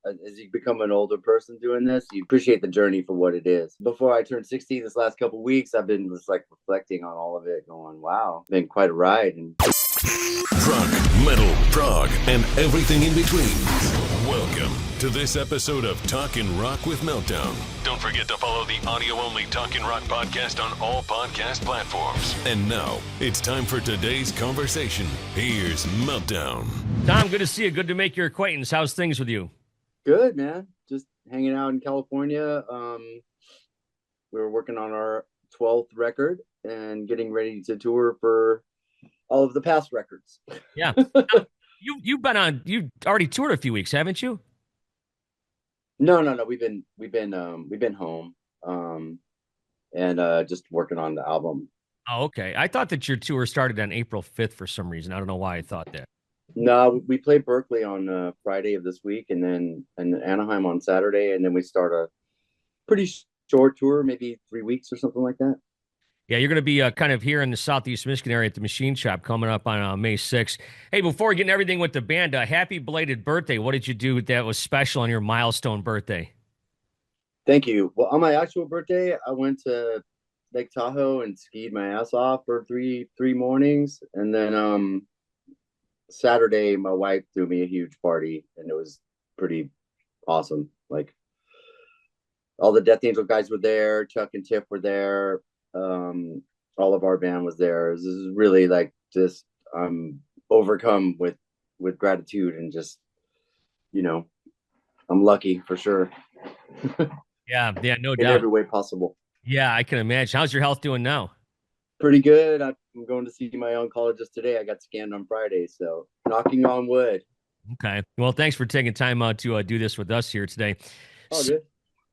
as you become an older person doing this, you appreciate the journey for what it is. Before I turned 60 this last couple of weeks, I've been just like reflecting on all of it, going, wow, it's been quite a ride. And Rock, metal, prog, and everything in between. Welcome to this episode of Talkin' Rock with Meltdown. Don't forget to follow the audio-only Talkin' Rock podcast on all podcast platforms. And now, it's time for today's conversation. Here's Meltdown. Tom, good to see you. Good to make your acquaintance. How's things with you? good, man. Just hanging out in California. We were working on our 12th record and getting ready to tour for all of the past records. Yeah. You've already toured a few weeks, haven't you? No. We've been home. And just working on the album. Oh, okay. I thought that your tour started on April 5th for some reason. I don't know why I thought that. No, we play Berkeley on Friday of this week, and then Anaheim on Saturday, and then we start a pretty short tour, maybe 3 weeks or something like that. Yeah, you're going to be kind of here in the Southeast Michigan area at the Machine Shop coming up on May 6th. Hey, before getting everything with the band, happy belated birthday. What did you do that was special on your milestone birthday? Thank you. Well, on my actual birthday, I went to Lake Tahoe and skied my ass off for three mornings, and then Saturday, my wife threw me a huge party, and it was pretty awesome. Like, all the Death Angel guys were there, Chuck and Tiff were there, all of our band was there. This is really like just overcome with gratitude, and just, I'm lucky for sure. Yeah, no In doubt. every way possible. Yeah, I can imagine. How's your health doing now? Pretty good. I'm going to see my oncologist today. I got scanned on Friday, so knocking on wood. Okay. Well, thanks for taking time out to do this with us here today. Oh, So, good.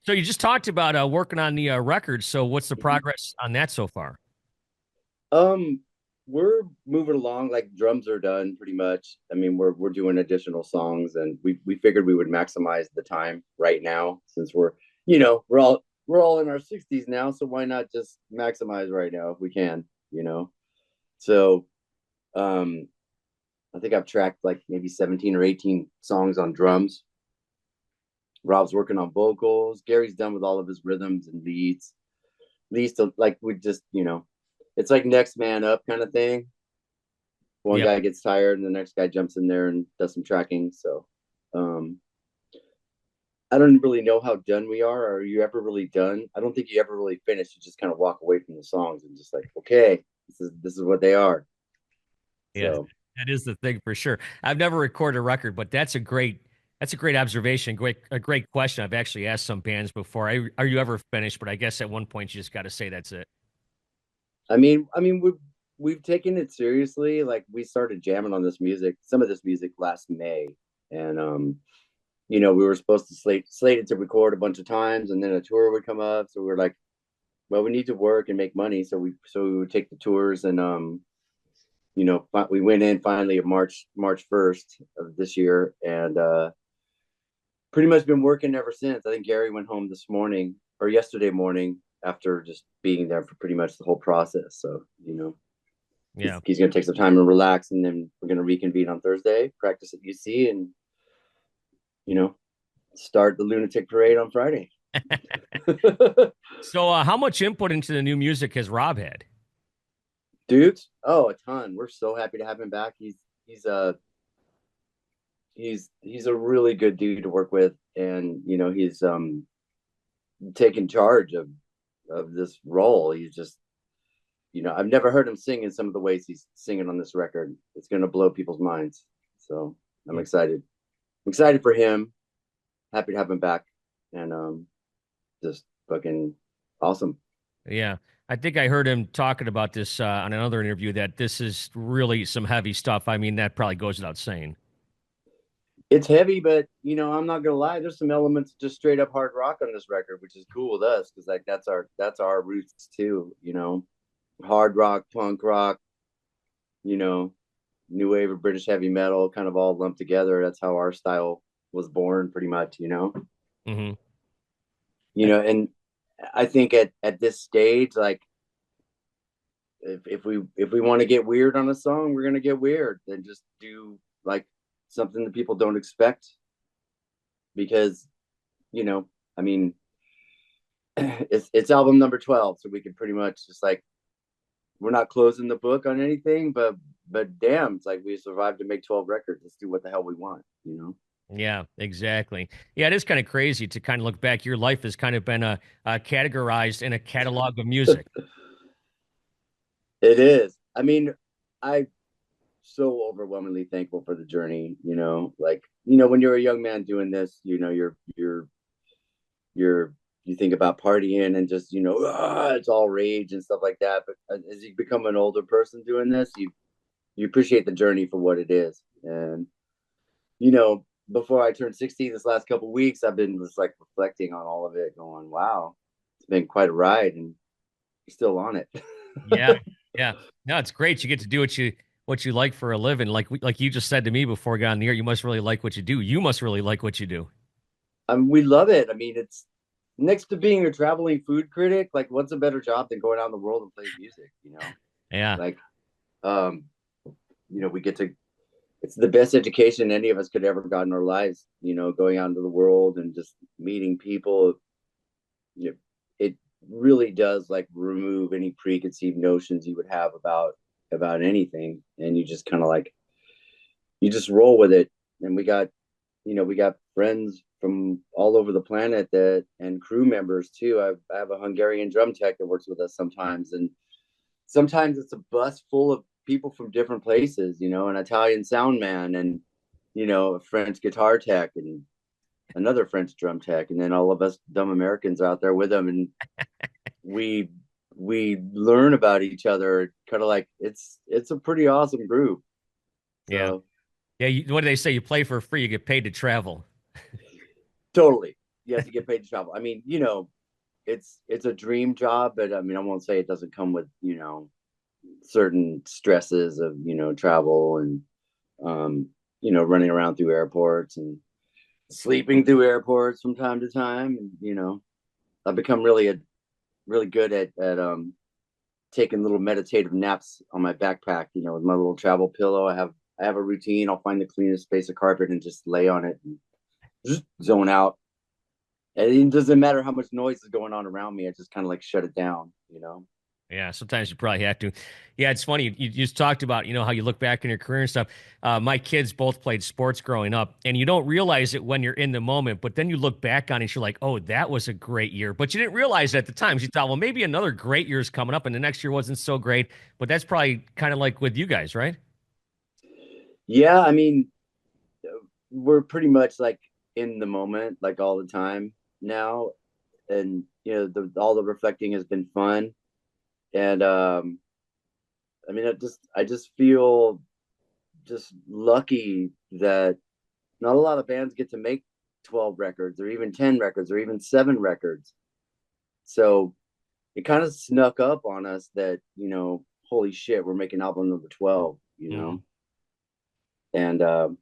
so you just talked about working on the record. So what's the progress on that so far? We're moving along. Like, drums are done pretty much. I mean, we're doing additional songs, and we figured we would maximize the time right now, since we're all in our 60s now, so why not just maximize right now if we can. So I think I've tracked like maybe 17 or 18 songs on drums. Rob's working on vocals. Gary's done with all of his rhythms and leads. To, like, we just, it's like next man up kind of thing. One Yep. guy gets tired and the next guy jumps in there and does some tracking. So I don't really know how done we are. Are you ever really done? I don't think you ever really finish. You just kind of walk away from the songs and just like, okay, this is what they are. Yeah, So that is the thing for sure. I've never recorded a record, but that's a great observation. A great question. I've actually asked some bands before, are you ever finished? But I guess at one point you just got to say that's it. I mean, we've taken it seriously. Like, we started jamming on some of this music last May, and we were supposed to slated to record a bunch of times, and then a tour would come up. So we were like, well, we need to work and make money, so we would take the tours, and we went in finally of March 1st of this year, and pretty much been working ever since. I think Gary went home this morning or yesterday morning after just being there for pretty much the whole process. So, Yeah. he's going to take some time and relax, and then we're going to reconvene on Thursday, practice at UC, and, start the Lunatic Parade on Friday. So how much input into the new music has Rob had? Dudes, oh, a ton. We're so happy to have him back. He's a really good dude to work with, and he's taken charge of this role. He's just, I've never heard him sing in some of the ways he's singing on this record. It's going to blow people's minds. So I'm excited. I'm excited for him. Happy to have him back, and just fucking awesome. Yeah. I think I heard him talking about this on another interview, that this is really some heavy stuff. I mean, that probably goes without saying. It's heavy, but I'm not gonna lie. There's some elements of just straight up hard rock on this record, which is cool with us, because like that's our roots too. Hard rock, punk rock, new wave of British heavy metal, kind of all lumped together. That's how our style was born, pretty much. Mm-hmm. And I think at this stage, like, if we want to get weird on a song, we're gonna get weird. Then just do like something that people don't expect. because, you know, I mean, it's album number 12, so we can pretty much just like, we're not closing the book on anything, but damn, it's like we survived to make 12 records. Let's do what the hell we want, you know? Yeah, exactly. Yeah, it is kind of crazy to kind of look back. Your life has kind of been categorized in a catalog of music. It is. I mean, I so overwhelmingly thankful for the journey, you know, like, you know, when you're a young man doing this, you know, you're you think about partying and just, you know, it's all rage and stuff like that. But as you become an older person doing this, you appreciate the journey for what it is. And, you know, before I turned 60 this last couple of weeks, I've been just like reflecting on all of it, going, wow, it's been quite a ride, and you're still on it. Yeah, yeah. No, it's great. You get to do what you like for a living. Like you just said to me before I got on the air, you must really like what you do. You must really like what you do. We love it. I mean, it's next to being a traveling food critic, like what's a better job than going out in the world and playing music, you know? Yeah, Like, um, you know, we get to, it's the best education any of us could ever got in our lives, you know, going out into the world and just meeting people. You know, it really does like remove any preconceived notions you would have about anything. And you just kind of like, you just roll with it. And we got, you know, we got friends from all over the planet that, and crew members too. I have a Hungarian drum tech that works with us sometimes, and sometimes it's a bus full of people from different places, you know, an Italian sound man, and, you know, a French guitar tech, and another French drum tech, and then all of us dumb Americans are out there with them, and we we learn about each other. Kind of like it's a pretty awesome group. yeah, So yeah. What do they say? You play for free, you get paid to travel. totally, you have to get paid to travel. I mean, you know, it's a dream job, but I mean, I won't say it doesn't come with, you know, certain stresses of, you know, travel and, um, you know, running around through airports and sleeping through airports from time to time. And, you know, I've become really good at taking little meditative naps on my backpack, you know, with my little travel pillow. I have a routine. I'll find the cleanest space of carpet and just lay on it and just zone out. And it doesn't matter how much noise is going on around me. I just kind of like shut it down, you know? Yeah, sometimes you probably have to. Yeah, it's funny. You just talked about, how you look back in your career and stuff. My kids both played sports growing up, and you don't realize it when you're in the moment, but then you look back on it, you're like, oh, that was a great year. But you didn't realize it at the time. You thought, well, maybe another great year is coming up, and the next year wasn't so great. But that's probably kind of like with you guys, right? Yeah, I mean, we're pretty much like in the moment, like all the time now. And, you know, all the reflecting has been fun. And, I mean, I just feel just lucky that not a lot of bands get to make 12 records or even 10 records or even 7 records. So it kind of snuck up on us that, you know, holy shit, we're making album number 12, you Mhm. know? And,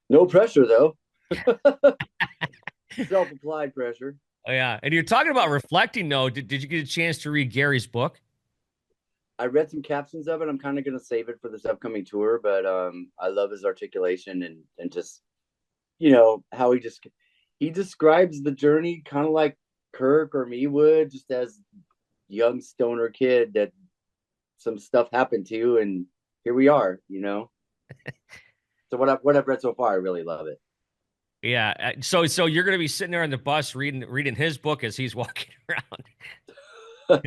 no pressure though. Self-applied pressure. Oh, yeah. And you're talking about reflecting, though. Did you get a chance to read Gary's book? I read some captions of it. I'm kind of going to save it for this upcoming tour, but I love his articulation and just, you know, how he describes the journey kind of like Kirk or me would, just as young stoner kid that some stuff happened to, and here we are, you know. So what I've read so far, I really love it. Yeah. So you're going to be sitting there on the bus reading his book as he's walking around.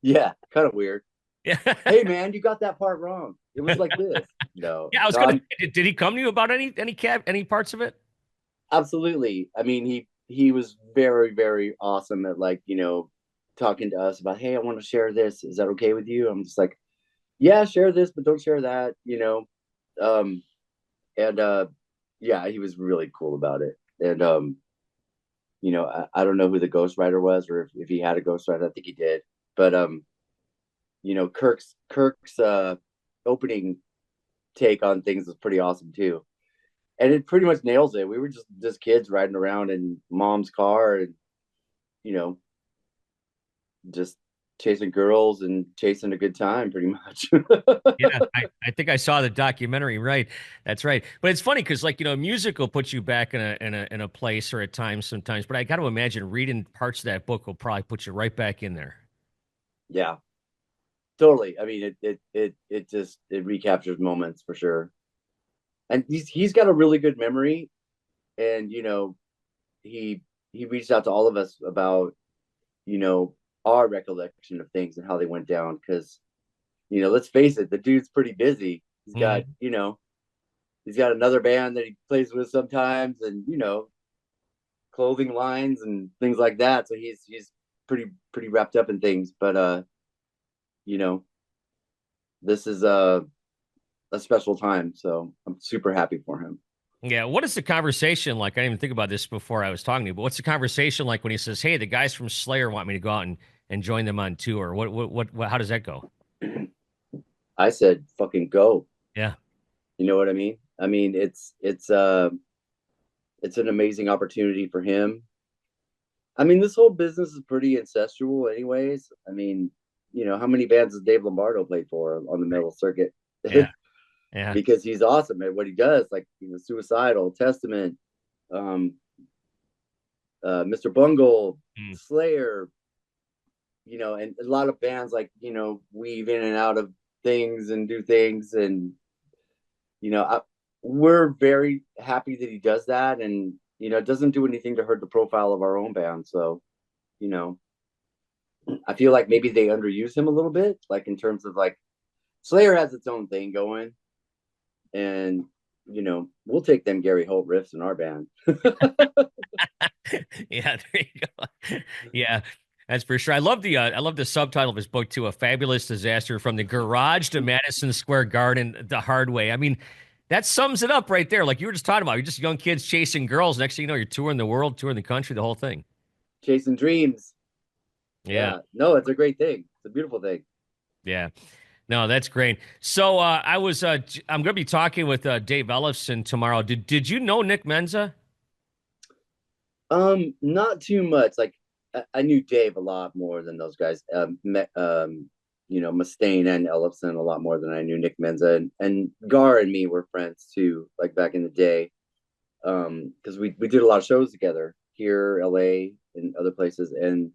Yeah, kind of weird. Yeah. Hey man, you got that part wrong. It was like this. No, Yeah, I was no, gonna. I'm Did he come to you about any parts of it? absolutely. I mean, he was very awesome at, like, you know, talking to us about, hey, I want to share this. Is that okay with you? I'm just like, yeah, share this, but don't share that, you know. Um, and yeah, he was really cool about it. And you know, I don't know who the ghostwriter was, or if he had a ghostwriter. I think he did. But you know, Kirk's opening take on things was pretty awesome too. And it pretty much nails it. We were just kids riding around in mom's car, and, you know, just chasing girls and chasing a good time, pretty much. Yeah, I think I saw the documentary. Right, that's right. But it's funny because, like, music will put you back in a place or a time sometimes. But I got to imagine reading parts of that book will probably put you right back in there. Yeah, totally. I mean, it just it recaptures moments for sure. And he's got a really good memory, and he he reached out to all of us about you know our recollection of things and how they went down because let's face it, the dude's pretty busy. Mhm. He's got another band that he plays with sometimes, and clothing lines and things like that. So he's pretty wrapped up in things. But you know, this is a special time, so I'm super happy for him. Yeah, what is the conversation like? I didn't even think about this before I was talking to you, but what's the conversation like when he says, "Hey, the guys from Slayer want me to go out and join them on tour"? What how does that go? I said, "Fucking go." Yeah, You know what I mean? I mean, it's an amazing opportunity for him. I mean, this whole business is pretty ancestral, anyways. I mean, how many bands has Dave Lombardo played for on the metal circuit? yeah, yeah. Because he's awesome at what he does, like Suicidal, Testament, um, Mr. Bungle, Mm. Slayer, and a lot of bands like weave in and out of things and do things, and you know, I, we're very happy that he does that, and it doesn't do anything to hurt the profile of our own band. So, you know, I feel like maybe they underuse him a little bit, like in terms of like Slayer has its own thing going, and we'll take them Gary Holt riffs in our band. Yeah, there you go. Yeah, that's for sure. I love the subtitle of his book too, A Fabulous Disaster from the Garage to Madison Square Garden the Hard Way. I mean, that sums it up right there. Like you were just talking about, you're just young kids chasing girls. Next thing you know, you're touring the world, touring the country, the whole thing. Chasing dreams. Yeah, Yeah, no, it's a great thing. It's a beautiful thing. yeah. No, that's great. So I'm going to be talking with Dave Ellefson tomorrow. Did you know Nick Menza? Not too much. Like I knew Dave a lot more than those guys. Mustaine and Ellefson a lot more than I knew Nick Menza, and Gar and me were friends too, like back in the day. Because we did a lot of shows together here, LA, and other places, and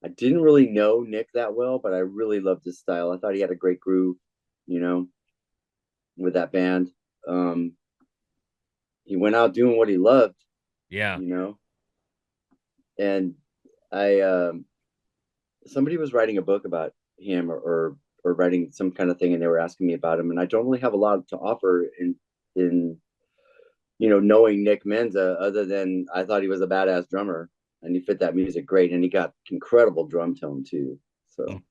I didn't really know Nick that well, but I really loved his style. I thought he had a great groove, you know, with that band. Um, he went out doing what he loved, Yeah. you know, and I somebody was writing a book about him or writing some kind of thing, and they were asking me about him, and I don't really have a lot to offer in knowing Nick Menza other than I thought he was a badass drummer and he fit that music great, and he got incredible drum tone too. So you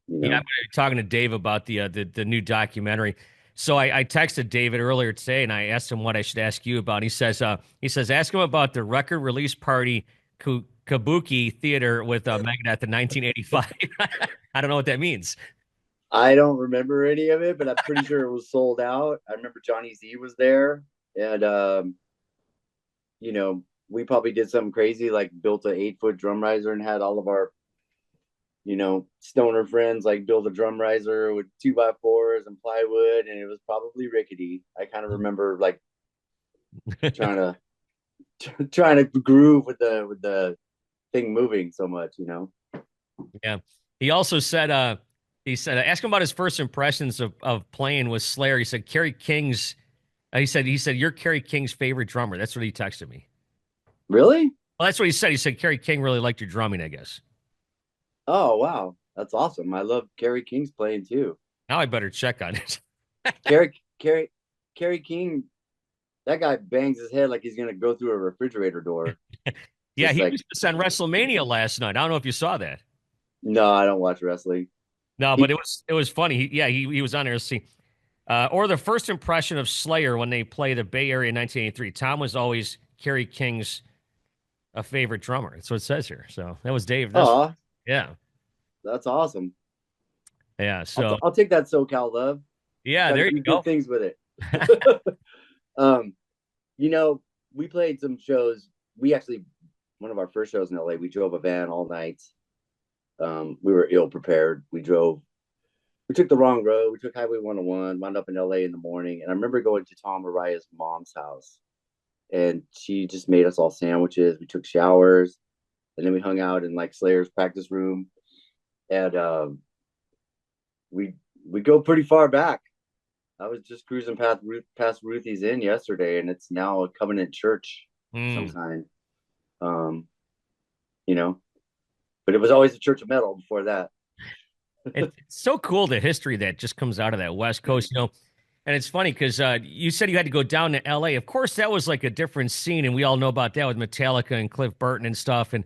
Yeah, I'm know, gonna be talking to Dave about the new documentary. So I texted David earlier today and I asked him what I should ask you about. He says ask him about the record release party Kabuki Theater with Megadeth in 1985. I don't know what that means. I don't remember any of it, but I'm pretty sure it was sold out. I remember Johnny Z was there, and we probably did something crazy, like built an 8-foot drum riser and had all of our stoner friends like build a drum riser with 2x4s and plywood, and it was probably rickety. I kind of remember like trying to trying to groove with the thing moving so much. Yeah. He also said ask him about his first impressions of playing with Slayer. He said Kerry King's he said you're Kerry King's favorite drummer. That's what he texted me. Really? Well, that's what he said. He said Kerry King really liked your drumming, I guess. Oh wow, that's awesome. I love Kerry King's playing too. Now I better check on it. Kerry King, that guy bangs his head like he's gonna go through a refrigerator door. Yeah, Just he like, was just on WrestleMania last night. I don't know if you saw that. no, I don't watch wrestling. No, but He, it was funny. He was on there to see. Or the first impression of Slayer when they play the Bay Area in 1983. Tom was always Kerry King's a favorite drummer. That's what it says here. So that was Dave. oh, Yeah, that's awesome. yeah. So I'll take that SoCal love. yeah, Got to there you do go. good things with it. um, you know, we played some shows. We actually, one of our first shows in LA, we drove a van all night We were ill prepared. We took the wrong road. We took Highway 101, wound up in LA in the morning. And I remember going to Tom Mariah's mom's house, and she just made us all sandwiches. We took showers, and then we hung out in like Slayer's practice room. And we we go pretty far back. I was just cruising past Ruthie's Inn yesterday, and it's now a Covenant Church of some Mm. kind. Um, you know, but it was always a Church of Metal before that. It's so cool the history that just comes out of that West Coast, And it's funny because you said you had to go down to LA. Of course, that was like a different scene, and we all know about that with Metallica and Cliff Burton and stuff. And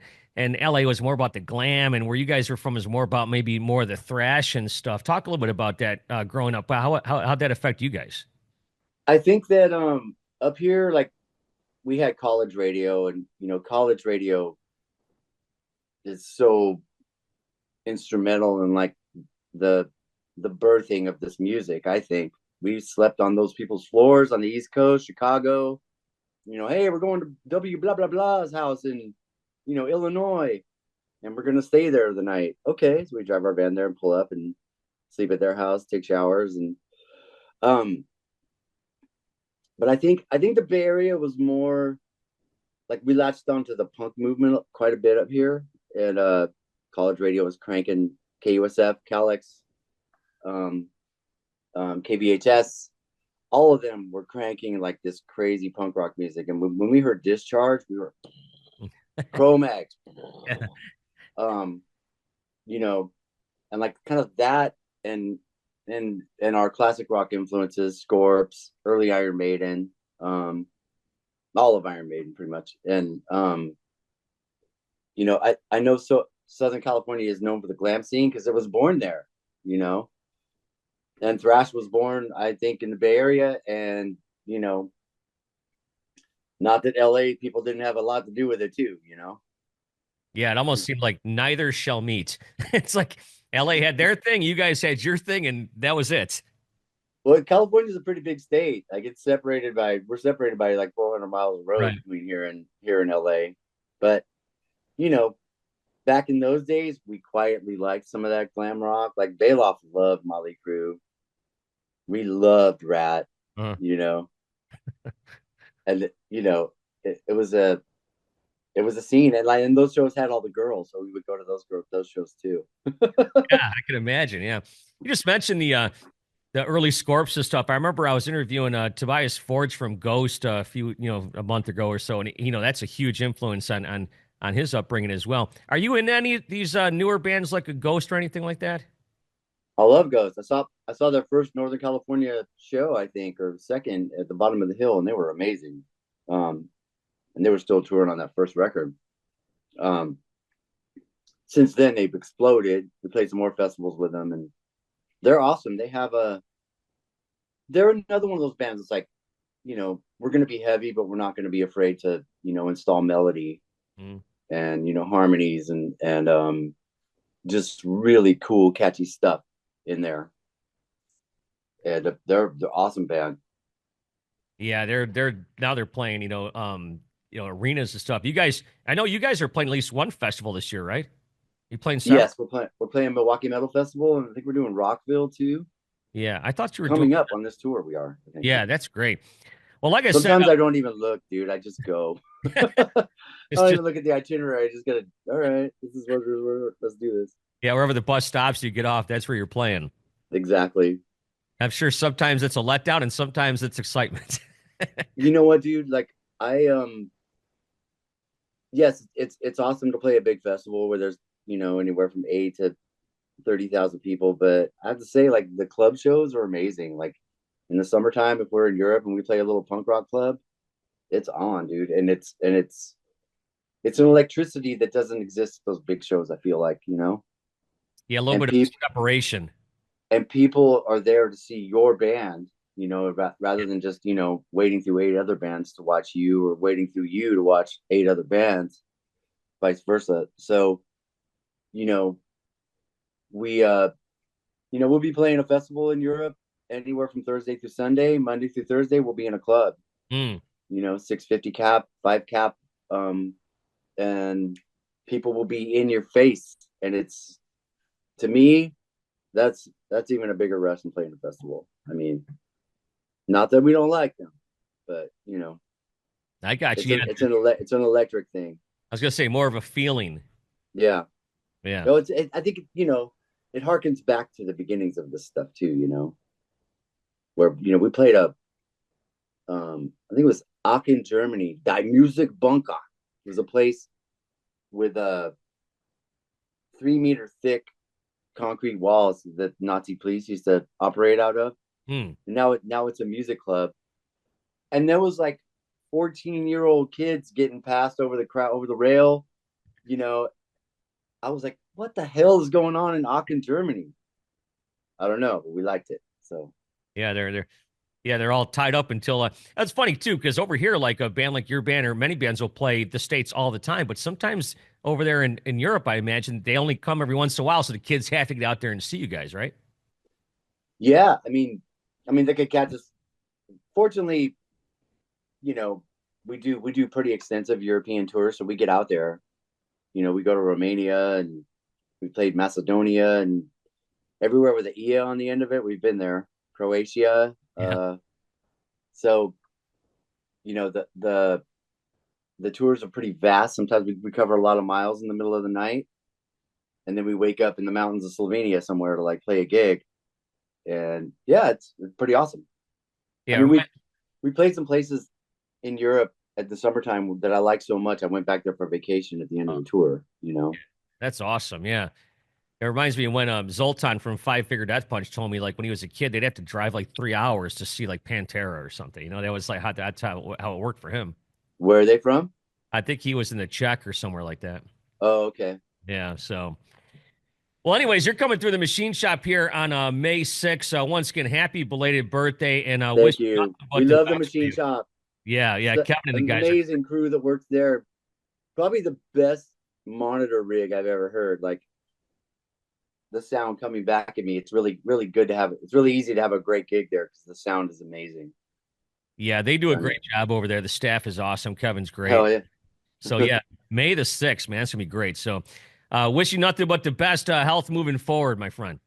LA was more about the glam, and where you guys were from is more about maybe more of the thrash and stuff. Talk a little bit about that growing up. How'd that affect you guys? I think that up here, like we had college radio, and college radio is so instrumental in like the the birthing of this music. I think we slept on those people's floors on the East Coast, Chicago. Hey, we're going to W blah blah blah's house in Illinois, and we're gonna stay there the night. Okay, so we drive our van there and pull up and sleep at their house, take showers, and um. But I think the Bay Area was more like we latched onto the punk movement quite a bit up here, and college radio was cranking KUSF, Calix, um, KVHS. All of them were cranking like this crazy punk rock music, and when we heard Discharge, we were Chromax, um, you know, and like kind of that, and our classic rock influences, Scorps, early Iron Maiden, um, all of Iron Maiden pretty much, and I know so Southern California is known for the glam scene because it was born there, you know, and thrash was born, I think, in the Bay Area, and you know, not that LA people didn't have a lot to do with it too. Yeah, it almost seemed like neither shall meet. It's like LA had their thing, you guys had your thing, and that was it. Well, California's a pretty big state. Like we're separated by like 400 miles of road Right. between here in LA. But you know, back in those days, we quietly liked some of that glam rock. Like Bailoff loved Molly Crew. We loved Rat. Uh, You know, and it was a scene, and like and those shows had all the girls, so we would go to those shows too. yeah, I can imagine. Yeah. You just mentioned the early Scorps and stuff. I remember I was interviewing Tobias Forge from Ghost a month ago or so, and that's a huge influence on his upbringing as well. Are you in any of these newer bands like a Ghost or anything like that? I love Ghost. I saw their first Northern California show, I think, or second at the bottom of the hill, and they were amazing. Um, and they were still touring on that first record. Um, since then, they've exploded. We played some more festivals with them, and they're awesome. They're another one of those bands that's like, we're going to be heavy, but we're not going to be afraid to, install melody Mm. and, harmonies and just really cool, catchy stuff in there. And they're awesome band. Yeah, they're now they're playing, arenas and stuff. You guys, I know you guys are playing at least one festival this year, right? You playing several? Yes, we're playing Milwaukee Metal Festival, and I think we're doing Rockville too. Yeah, I thought you were doing. Coming up on this tour, we are. I think. Yeah, that's great. Well, like I said, Sometimes I don't even look, dude. I just go. I it's don't just even look at the itinerary. I just gotta. All right, this is what let's do this. yeah, wherever the bus stops, you get off. That's where you're playing. Exactly. I'm sure sometimes it's a letdown and sometimes it's excitement. You know what, dude? Like I yes, it's awesome to play a big festival where there's anywhere from 8 to 30,000 people, but I have to say, like the club shows are amazing. Like in the summertime, if we're in Europe and we play a little punk rock club, it's on, dude, and it's an electricity that doesn't exist at those big shows. I feel like Yeah, a little and bit of people preparation. and people are there to see your band, rather than just waiting through 8 other bands to watch you, or waiting through you to watch 8 other bands, vice versa. So you know we'll be playing a festival in Europe anywhere from Thursday through Sunday. Monday through Thursday we'll be in a club, Mm. 650 cap, 5 cap, and people will be in your face, and to me, that's even a bigger rush than playing a festival. I mean, not that we don't like them, but I got you. Yeah, it's an electric thing. I was gonna say more of a feeling. Yeah. Yeah. No, I think it harkens back to the beginnings of this stuff too. Where we played I think it was Aachen, Germany. Die Music Bunker. It was a place with 3 meter thick concrete walls that Nazi police used to operate out of. Hmm. And now it's a music club, and there was like 14-year-old kids getting passed over the rail. You know, I was like, what the hell is going on in Aachen, Germany? I don't know, but we liked it. So Yeah, they're all tied up until that's funny too, because over here, like a band like your band or many bands will play the States all the time, but sometimes over there in Europe, I imagine they only come every once in a while, so the kids have to get out there and see you guys, right? yeah, I mean they could catch us. Fortunately, you know, we do pretty extensive European tours, so we get out there. We go to Romania and we played Macedonia and everywhere with the EA on the end of it. We've been there. Croatia. Yeah. So the tours are pretty vast. Sometimes we cover a lot of miles in the middle of the night, and then we wake up in the mountains of Slovenia somewhere to like play a gig. And yeah, it's pretty awesome. I Yeah. mean, we played some places in Europe at the summertime that I like so much. I went back there for vacation at the end of the tour. That's awesome. Yeah. It reminds me of when Zoltan from Five Finger Death Punch told me like when he was a kid they'd have to drive like 3 hours to see like Pantera or something. That was like that's how it worked for him. Where are they from? I think he was in the Czech or somewhere like that. Oh, okay. Yeah. So, well, anyways, you're coming through the machine shop here on May 6th. Once again, happy belated birthday and wish Thank you nothing you. We but the love the best for machine you. shop. Yeah. It's Yeah. Kevin and the an guys are. amazing crew that works there. Probably the best monitor rig I've ever heard. Like the sound coming back at me, it's really, really good to have. It's really easy to have a great gig there because the sound is amazing. Yeah, they do a I mean, great job over there. The staff is awesome. Kevin's great. hell yeah. So yeah, May the 6th, man, it's gonna be great. So wish you nothing but the best health moving forward, my friend.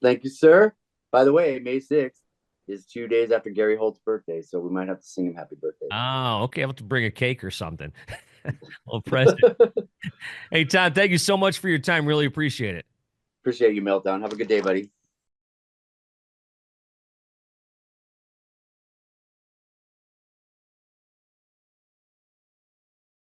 Thank you, sir. By the way, May 6th is 2 days after Gary Holt's birthday, so we might have to sing him happy birthday. Oh, okay. I'll have to bring a cake or something. A little present. Hey, Tom, thank you so much for your time. Really appreciate it. Appreciate you, Meltdown. Have a good day, buddy.